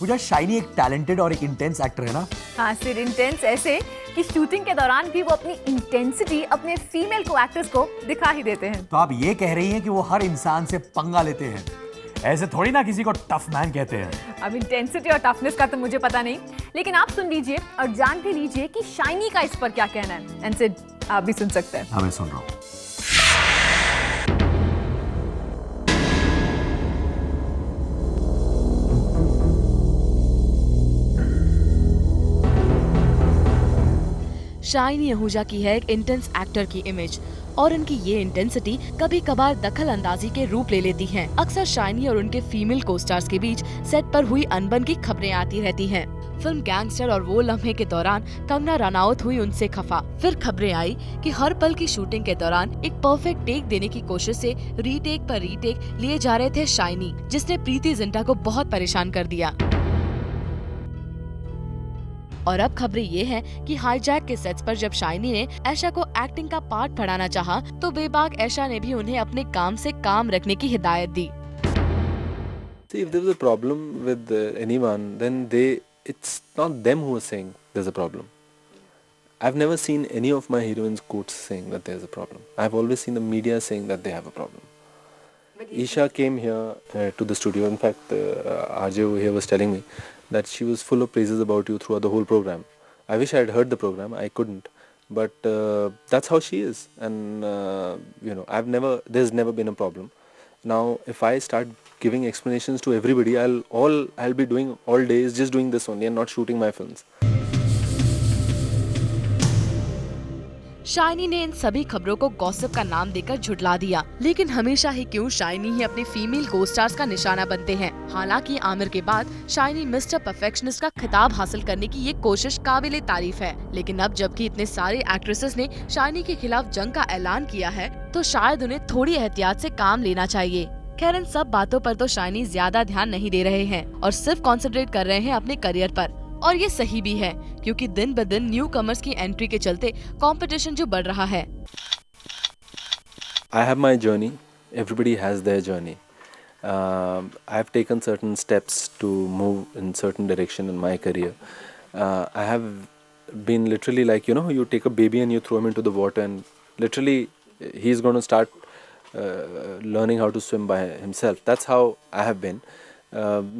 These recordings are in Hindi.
पूजा, शाइनी एक टैलेंटेड और एक इंटेंस एक्टर है ना। हाँ सिर, इंटेंस ऐसे कि शूटिंग के दौरान भी वो अपनी इंटेंसिटी अपने फीमेल को एक्टर्स को दिखा ही देते हैं। तो आप ये कह रही हैं कि वो हर इंसान से पंगा लेते हैं? ऐसे थोड़ी ना किसी को टफ मैन कहते हैं। अब इंटेंसिटी और टफनेस का तो मुझे पता नहीं, लेकिन आप सुन लीजिए और जान भी लीजिए कि शाइनी का इस पर क्या कहना है। एंड सिड, आप भी सुन सकते हैं। हाँ, मैं सुन रहा हूँ। शाइनी आहूजा की है एक इंटेंस एक्टर की इमेज और उनकी ये इंटेंसिटी कभी कभार दखल अंदाजी के रूप ले लेती हैं। अक्सर शाइनी और उनके फीमेल को स्टार्स के बीच सेट पर हुई अनबन की खबरें आती रहती हैं। फिल्म गैंगस्टर और वो लम्हे के दौरान कंगना रनौत हुई उनसे खफा। फिर खबरें आई कि हर पल की शूटिंग के दौरान एक परफेक्ट टेक देने की कोशिश से रीटेक पर रीटेक लिए जा रहे थे शाइनी, जिसने प्रीति जिंटा को बहुत परेशान कर दिया। और अब खबरें ये हैं कि हाईजैक के सेट्स पर जब शाइनी ने ऐशा को एक्टिंग का पार्ट पढ़ाना चाहा, तो बेबाक ऐशा ने भी उन्हें अपने काम से काम रखने की हिदायत दी। See, if there was a problem with anyone, then it's not them who are saying there's a problem. I've never seen any of my heroines' quotes saying that there's a problem. I've always seen the media saying that they have a problem. Isha came here to the studio. In fact, RJ here was telling me that she was full of praises about you throughout the whole program. I wish I had heard the program. I couldn't. But that's how she is. And, there's never been a problem. Now, if I start giving explanations to everybody, I'll be doing all day is just doing this only and not shooting my films. Shiny ने इन सभी खबरों को गॉसिप का नाम देकर झुठला दिया, लेकिन हमेशा ही क्यों शाइनी ही अपने फीमेल को स्टार्स का निशाना बनते हैं। हालांकि आमिर के बाद शाइनी मिस्टर परफेक्शनिस्ट का खिताब हासिल करने की ये कोशिश काबिले तारीफ है, लेकिन अब जबकि इतने सारे एक्ट्रेसेस ने शाइनी के खिलाफ जंग का ऐलान किया है, तो शायद उन्हें थोड़ी एहतियात से काम लेना चाहिए। खैर, इन सब बातों पर तो शाइनी ज्यादा ध्यान नहीं दे रहे हैं और सिर्फ कॉन्सेंट्रेट कर रहे हैं अपने करियर पर। और ये सही भी है, क्योंकि दिन ब दिन न्यू कमर्स की एंट्री के चलते कंपटीशन जो बढ़ रहा है। I have my journey. Everybody has their journey. I have taken certain steps to move in certain direction in my career. I have been literally like, you take a baby and you throw him into the water and literally he's going to start learning how to swim by himself. That's how I have been.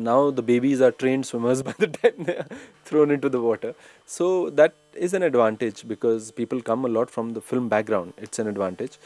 Now the babies are trained swimmers by the time they are thrown into the water. So that is an advantage because people come a lot from the film background. It's an advantage.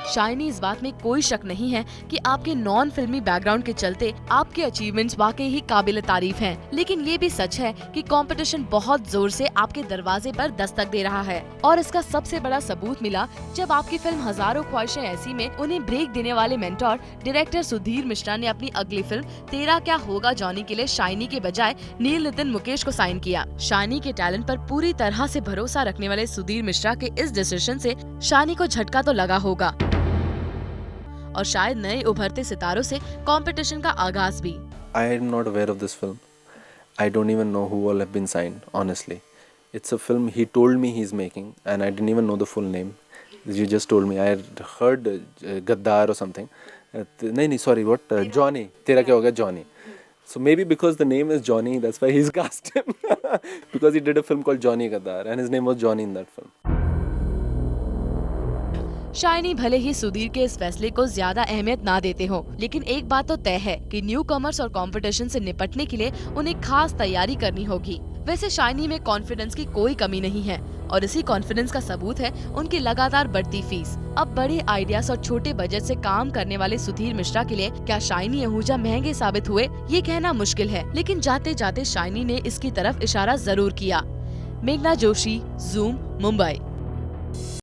Shiny इस बात में कोई शक नहीं है कि आपके नॉन फिल्मी बैकग्राउंड के चलते आपके अचीवमेंट्स वाकई ही काबिल तारीफ हैं। लेकिन ये भी सच है कि कंपटीशन बहुत जोर से आपके दरवाजे पर दस्तक दे रहा है और इसका सबसे बड़ा सबूत मिला जब आपकी फिल्म हजारों ख्वाहिशें ऐसी में उन्हें ब्रेक देने वाले मेंटोर डायरेक्टर सुधीर मिश्रा ने अपनी अगली फिल्म तेरा क्या होगा जॉनी के लिए शाइनी के बजाय नील नितिन मुकेश को साइन किया। शाइनी के टैलेंट पर पूरी तरह से भरोसा रखने वाले सुधीर मिश्रा के इस डिसीजन से शाइनी को झटका तो लगा होगा और शायद नए उभरते सितारों से कंपटीशन का आगाज भी। I am not aware of this film. I don't even know who all have been signed, honestly. It's a film he told me he's making and I didn't even know the full name. You just told me. I had heard Gaddar or something. No, sorry, what? Johnny. Tera kya hoga, Johnny. So maybe because the name is Johnny, that's why he's cast him. Because he did a film called Johnny Gaddar and his name was Johnny in that film. Shiny भले ही सुधीर के इस फैसले को ज्यादा अहमियत ना देते हो, लेकिन एक बात तो तय है कि न्यू कमर्स और कंपटीशन से निपटने के लिए उन्हें खास तैयारी करनी होगी। वैसे शाइनी में कॉन्फिडेंस की कोई कमी नहीं है और इसी कॉन्फिडेंस का सबूत है उनकी लगातार बढ़ती फीस। अब बड़े आइडियाज और छोटे बजट से काम करने वाले सुधीर मिश्रा के लिए क्या शाइनी आहूजा महंगे साबित हुए, ये कहना मुश्किल है, लेकिन जाते जाते शाइनी ने इसकी तरफ इशारा जरूर किया। मेघना जोशी, ज़ूम, मुंबई।